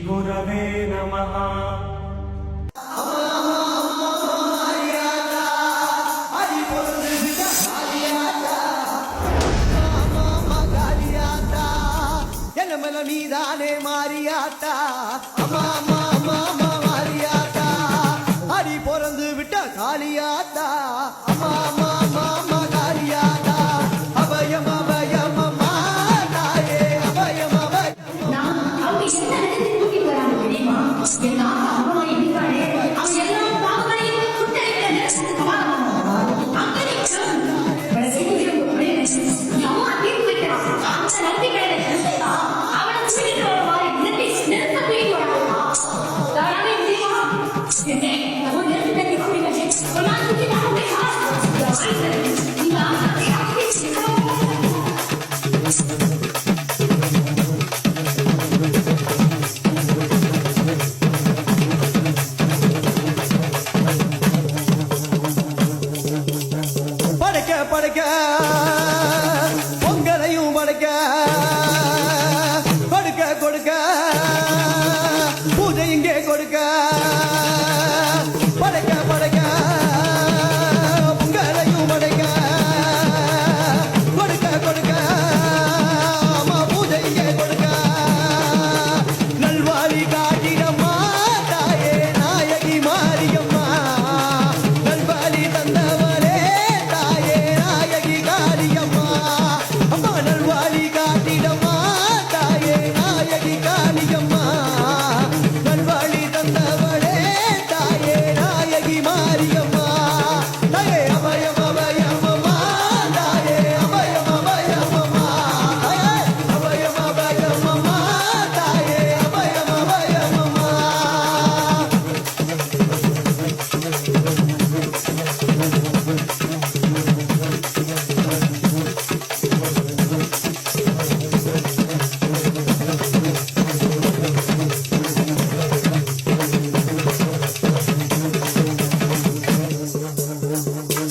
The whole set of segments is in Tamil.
गुरवे नमः। நீதானே மாரியாத்தா அம்மா அம்மா அம்மா அம்மா மாரியாத்தா அடி பிறந்து விட்ட காளியாத்தா அம்மா அம்மா அம்மா அம்மா காளியாத்தா அபயம் அபயம் அம்மா தாயே அபயம் அபயம். நான் அவங்க எந்த இடத்துக்கு கூட்டிட்டு வராங்க தெரியுமா? எல்லா அம்மா இருக்காளே அவங்க எல்லா பாவங்களையும் குட்டளிக்க நினைச்சதுக்கு அங்கே அம்மா தீர்ப்பு வைக்கிறான் அந்த நன்றி கிடையாது அவனை சொல்லிட்டு வர மாதிரி நெருக்க தூக்கி வராமா தாராளமே முடியுமா நெருப்பு படைக்க படைக்க பொங்கலையும் படைக்க கொடுக்க கொடுக்க பூஜை இங்கே கொடுக்க படைக்க படைக்க பொங்கலையும் படைக்க கொடுக்க கொடுக்க அம்மா பூஜை இங்கே கொடுக்க நல்வாரி காட்டிடம்மா தாயே நாயகி மாரியம்மா நல்வாரி தந்தவரே தாயே நாயகி காளியம்மா அம்மா நல்வாரி காட்டிடம்மா தாயே நாயகி காளியம்மா நல்வாரி தந்தவரே தாயே நாயகி மாரியம்மா தாயே அபயம் அபயம் அம்மா தாயே அபயம் அபயம் அம்மா தாயே அபயம் அபயம் அம்மா தாயே அபயம் அபயம் அம்மா.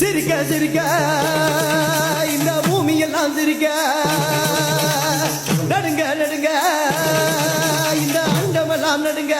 சிரிக்க சிரிக்க இந்த பூமியெல்லாம் சிரிக்க நடுங்க நடுங்க இந்த அண்டமெல்லாம் நடுங்க